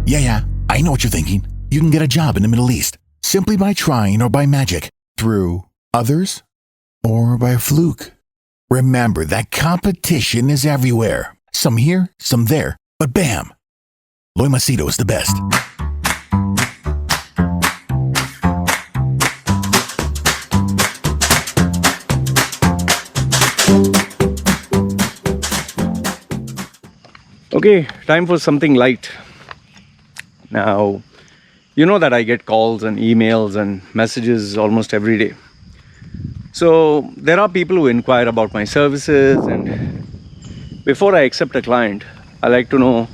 Yeah, I know what you're thinking. You can get a job in the Middle East simply by trying or by magic, through others, or by a fluke. Remember that competition is everywhere. Some here, some there, but bam! Loy Macedo is the best. Okay, time for something light. Now, you know that I get calls and emails and messages almost every day. So there are people who inquire about my services, and before I accept a client, I like to know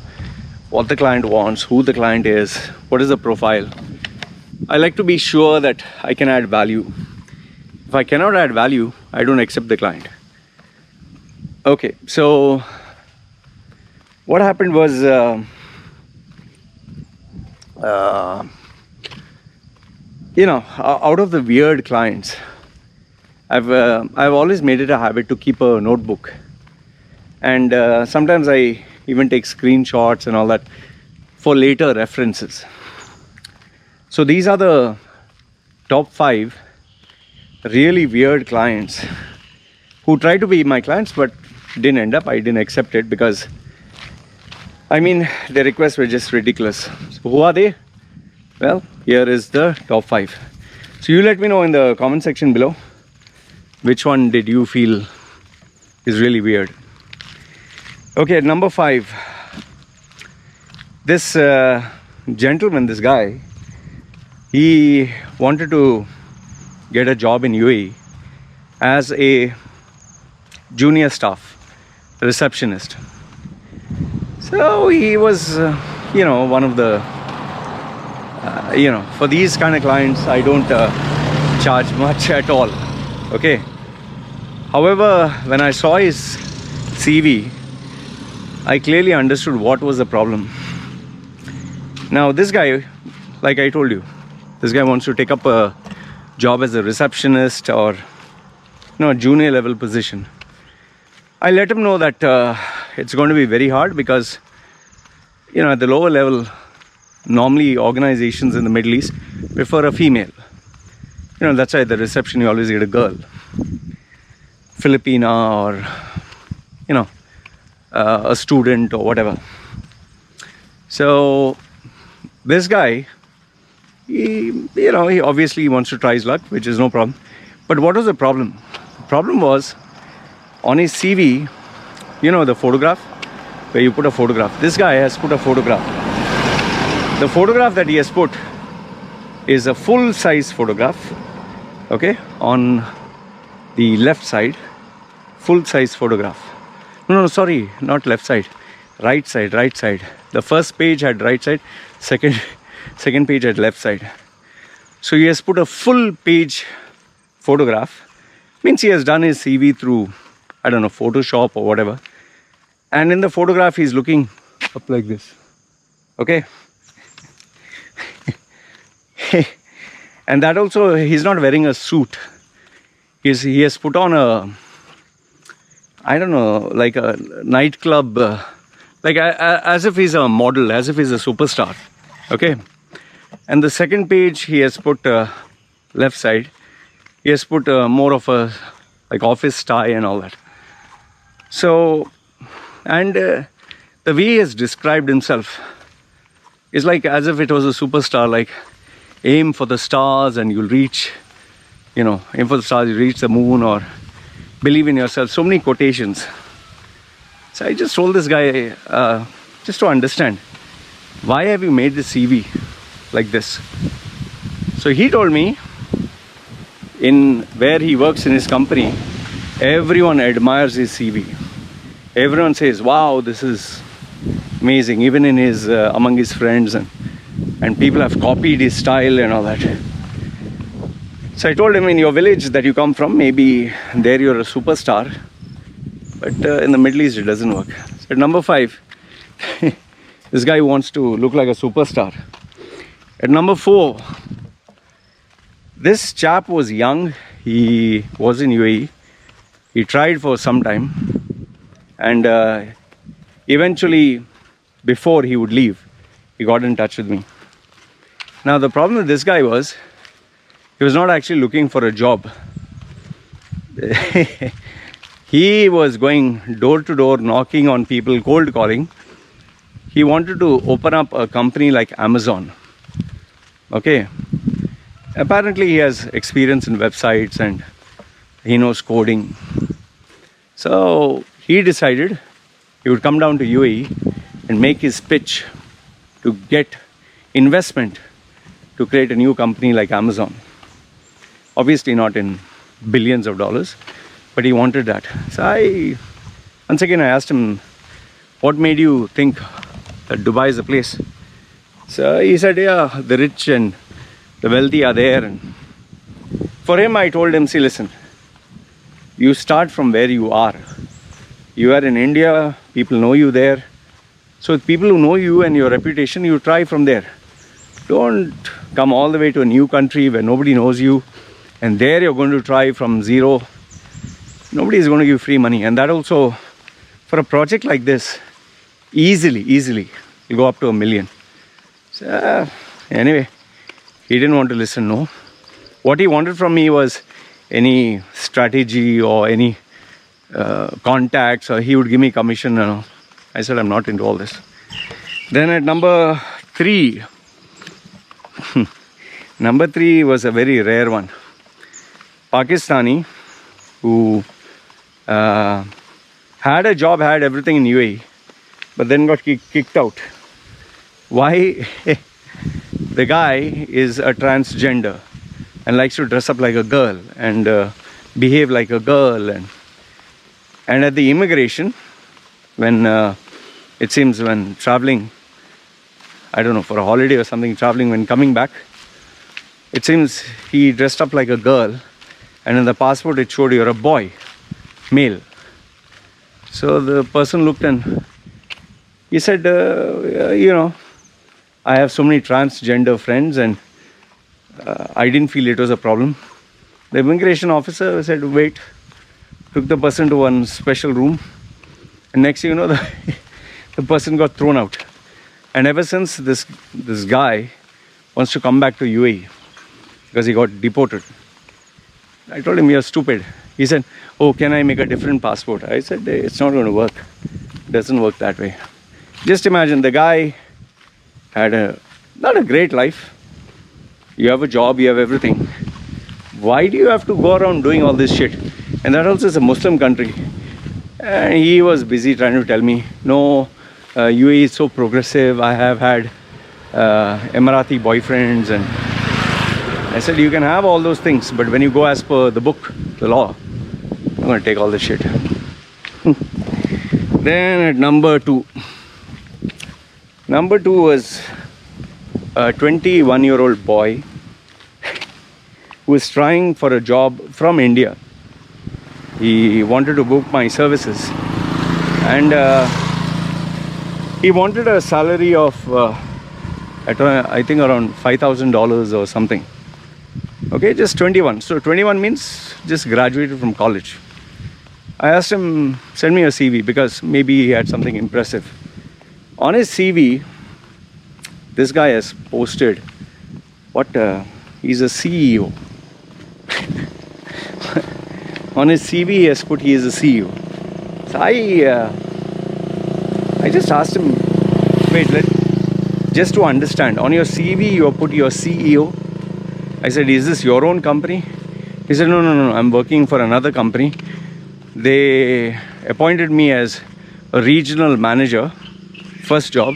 what the client wants, who the client is, what is the profile. I like to be sure that I can add value. If I cannot add value, I don't accept the client. Okay, so what happened was, out of the weird clients, I've always made it a habit to keep a notebook, and sometimes I even take screenshots and all that for later references. So these are the top 5 really weird clients who tried to be my clients but didn't end up. I didn't accept it because their requests were just ridiculous. So who are they? Well, here is the top 5. So you let me know in the comment section below which one did you feel is really weird. Okay, number 5. This gentleman, this guy, he wanted to get a job in UAE as a junior staff receptionist. So he was, one of the, for these kind of clients, I don't charge much at all. Okay. However, when I saw his CV, I clearly understood what was the problem. Now, this guy, like I told you, this guy wants to take up a job as a receptionist or, a junior level position. I let him know that it's going to be very hard because, at the lower level, normally organizations in the Middle East prefer a female. That's why at the reception you always get a girl, Filipina, or, a student or whatever. So this guy, he obviously wants to try his luck, which is no problem. But what was the problem? The problem was on his CV, the photograph, where you put a photograph. This guy has put a photograph. The photograph that he has put is a full-size photograph, okay, on the left side, full-size photograph. No, sorry, not left side, right side. The first page had right side, second page had left side. So he has put a full page photograph. Means he has done his CV through, I don't know, Photoshop or whatever. And in the photograph, he's looking up like this. Okay. And that also, he's not wearing a suit. He has put on a, I don't know, like a nightclub, as if he's a model, as if he's a superstar. Okay. And the second page, he has put left side. He has put more of a like office tie and all that. So, and the way he has described himself is like as if it was a superstar, like aim for the stars and you'll reach, aim for the stars, you reach the moon, or believe in yourself. So many quotations. So I just told this guy, just to understand, why have you made this CV like this? So he told me, in where he works in his company, everyone admires his CV. Everyone says, wow, this is amazing, even in his among his friends, and people have copied his style and all that. So I told him, in your village that you come from, maybe there you're a superstar, but in the Middle East it doesn't work. So number 5, this guy wants to look like a superstar. At number 4, this chap was young. He was in UAE. He tried for some time, and eventually, before he would leave, he got in touch with me. Now the problem with this guy was, he was not actually looking for a job. He was going door to door, knocking on people, cold calling. He wanted to open up a company like Amazon. Okay. Apparently he has experience in websites and he knows coding. So he decided he would come down to UAE and make his pitch to get investment to create a new company like Amazon. Obviously not in billions of dollars, but he wanted that. So once again I asked him, what made you think that Dubai is the place? So he said, yeah, the rich and the wealthy are there. And for him, I told him, see, listen, you start from where you are. You are in India, people know you there. So with people who know you and your reputation, you try from there. Don't come all the way to a new country where nobody knows you, and there you're going to try from zero. Nobody is going to give free money. And that also, for a project like this, easily, you'll go up to $1 million. So, anyway, he didn't want to listen, no. What he wanted from me was any strategy or any contacts, or he would give me commission. I said, I'm not into all this. Then at number 3, number 3 was a very rare one. Pakistani who had a job, had everything in UAE, but then got kicked out. Why? The guy is a transgender and likes to dress up like a girl and behave like a girl. And at the immigration, when it seems when traveling, I don't know, for a holiday or something, traveling, when coming back, it seems he dressed up like a girl, and in the passport it showed you're a boy, male. So the person looked and he said, you know, I have so many transgender friends and I didn't feel it was a problem. The immigration officer said, wait, took the person to one special room, and next thing you know, the person got thrown out. And ever since, this guy wants to come back to UAE because he got deported. I told him, you're stupid. He said, oh, can I make a different passport? I said, it's not going to work. It doesn't work that way. Just imagine, the guy had not a great life. You have a job, you have everything. Why do you have to go around doing all this shit? And that also is a Muslim country. And he was busy trying to tell me, no, UAE is so progressive. I have had Emirati boyfriends. And I said, you can have all those things, but when you go as per the book, the law, I'm going to take all this shit. Then at number 2. Number 2 was a 21-year-old boy who was trying for a job from India. He wanted to book my services, and he wanted a salary of I think around $5,000 or something. Okay, just 21. So 21 means just graduated from college. I asked him, send me a CV, because maybe he had something impressive. On his CV, this guy has posted he's a CEO. On his CV, he has put he is a CEO. So I just asked him, wait, just to understand, on your CV you have put your CEO. I said, is this your own company? He said, no, I'm working for another company. They appointed me as a regional manager, first job.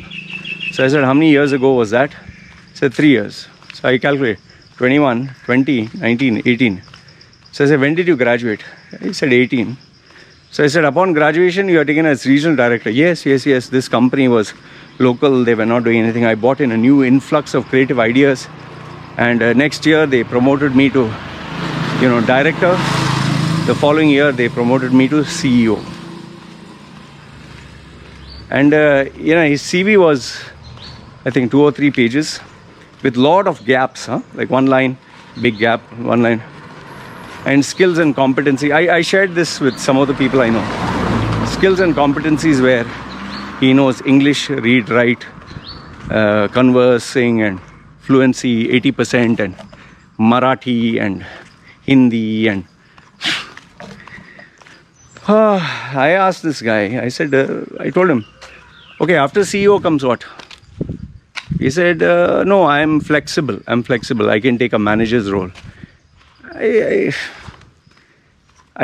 So I said, how many years ago was that? He said, 3 years. So I calculated, 21, 20, 19, 18. So I said, when did you graduate? He said, 18. So I said, upon graduation, you are taken as regional director. Yes. This company was local. They were not doing anything. I brought in a new influx of creative ideas. And next year, they promoted me to, director. The following year, they promoted me to CEO. And, his CV was, I think, 2 or 3 pages with lot of gaps, like one line, big gap, one line. And skills and competency. I shared this with some of the people I know. Skills and competencies where he knows English, read, write, conversing and fluency 80% and Marathi and Hindi and I asked this guy, I told him, okay, after CEO comes what? He said, no, I'm flexible. I can take a manager's role. I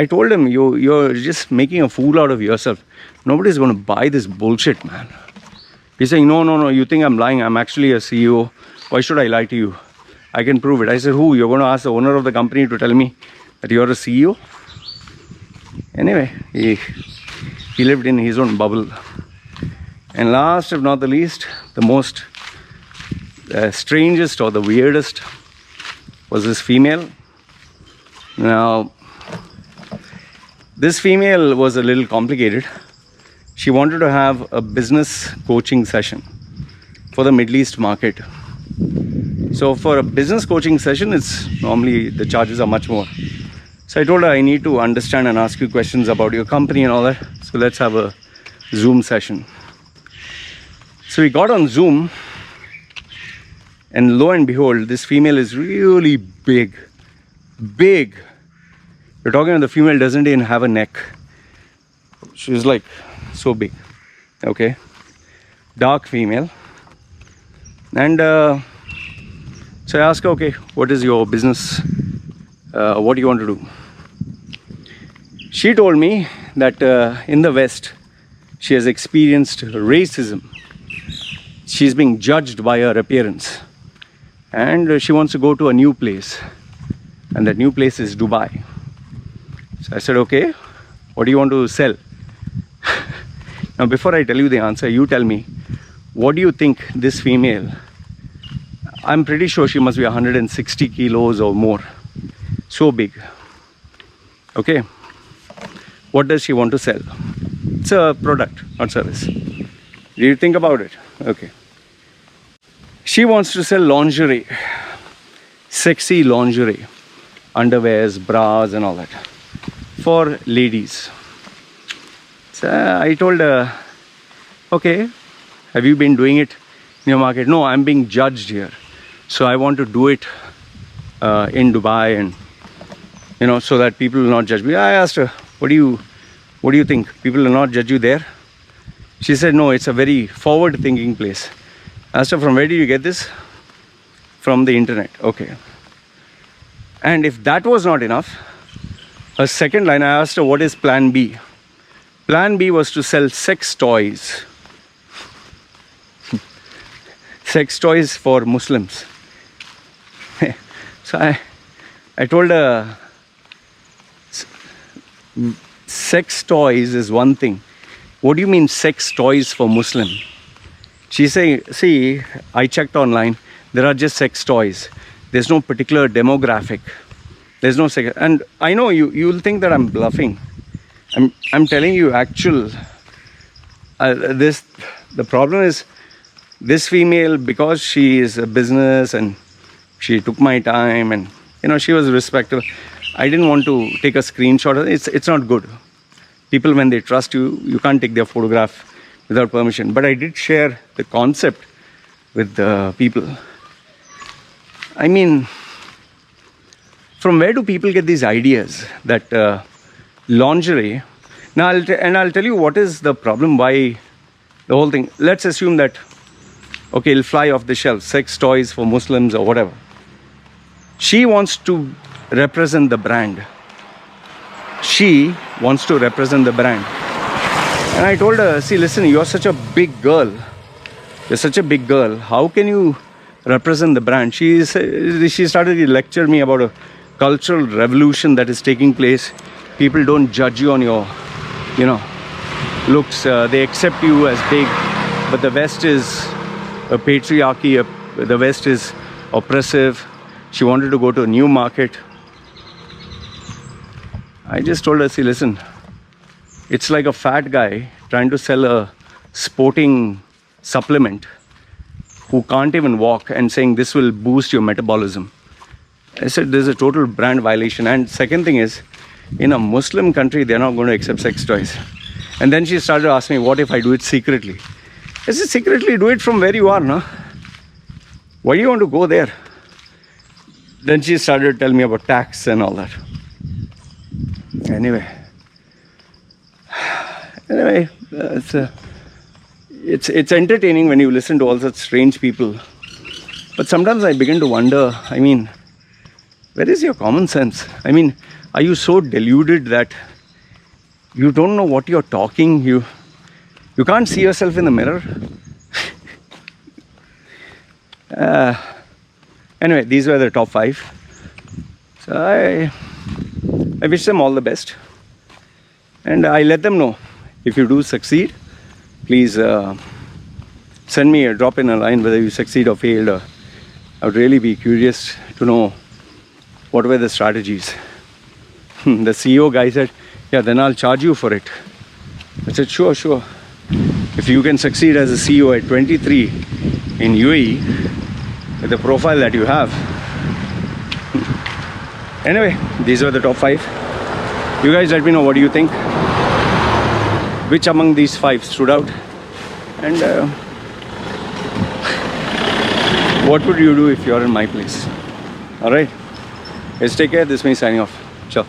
told him, you're just making a fool out of yourself. Nobody's going to buy this bullshit, man. He's saying, no, you think I'm lying. I'm actually a CEO. Why should I lie to you? I can prove it. I said, who? You're going to ask the owner of the company to tell me that you're a CEO? Anyway, he lived in his own bubble. And last, if not the least, the most strangest or the weirdest was this female. Now, this female was a little complicated. She wanted to have a business coaching session for the Middle East market. So for a business coaching session, it's normally the charges are much more. So I told her, I need to understand and ask you questions about your company and all that. So let's have a Zoom session. So we got on Zoom, and lo and behold, this female is really big. You're talking about the female doesn't even have a neck. She's like so big. Okay. Dark female. And so I asked her, okay, what is your business? What do you want to do? She told me that in the West, she has experienced racism. She's being judged by her appearance. And she wants to go to a new place. And that new place is Dubai. So I said, okay, what do you want to sell? Now, before I tell you the answer, you tell me, what do you think this female, I'm pretty sure she must be 160 kilos or more. So big. Okay. What does she want to sell? It's a product, not service. Do you think about it? Okay. She wants to sell lingerie. Sexy lingerie. Underwears, bras and all that. For ladies. So I told her, okay, have you been doing it in your market? No, I'm being judged here. So I want to do it in Dubai, and so that people will not judge me. I asked her, what do you think? People will not judge you there? She said, no, it's a very forward-thinking place. I asked her, from where did you get this? From the internet. Okay. And if that was not enough, her second line, I asked her, what is plan B? Plan B was to sell sex toys. Sex toys for Muslims. So I told her, sex toys is one thing. What do you mean sex toys for Muslim? She said, see, I checked online. There are just sex toys. There's no particular demographic. There's no sex. And I know you'll think that I'm bluffing. I'm telling you actual. The problem is this female, because she is a business and she took my time and she was respectful. I didn't want to take a screenshot. It's not good. People, when they trust you, you can't take their photograph without permission. But I did share the concept with the people. I mean, from where do people get these ideas that lingerie? Now, I'll tell you what is the problem, why the whole thing. Let's assume that, okay, it'll fly off the shelf, sex toys for Muslims or whatever. She wants to represent the brand. She wants to represent the brand. And I told her, see, listen, you're such a big girl. You're such a big girl. How can you represent the brand? She started to lecture me about a cultural revolution that is taking place. People don't judge you on your, looks. They accept you as big. But the West is a patriarchy. The West is oppressive. She wanted to go to a new market. I just told her, see, listen, it's like a fat guy trying to sell a sporting supplement who can't even walk and saying this will boost your metabolism. I said there's a total brand violation. And second thing is, in a Muslim country, they're not going to accept sex toys. And then she started asking me, what if I do it secretly? I said, secretly do it from where you are, no? Why do you want to go there? Then she started to tell me about tax and all that. Anyway, it's entertaining when you listen to all such strange people. But sometimes I begin to wonder, I mean, where is your common sense? I mean, are you so deluded that you don't know what you're talking? You can't see yourself in the mirror? Anyway, these were the top 5. So I wish them all the best. And I let them know, if you do succeed, please send me a drop in a line whether you succeed or failed. I would really be curious to know what were the strategies. The CEO guy said, yeah, then I'll charge you for it. I said, sure. If you can succeed as a CEO at 23 in UAE with the profile that you have. Anyway, these were the top 5. You guys let me know, what do you think? Which among these 5 stood out? And what would you do if you're in my place? Alright, let's take care. This is me signing off. Ciao.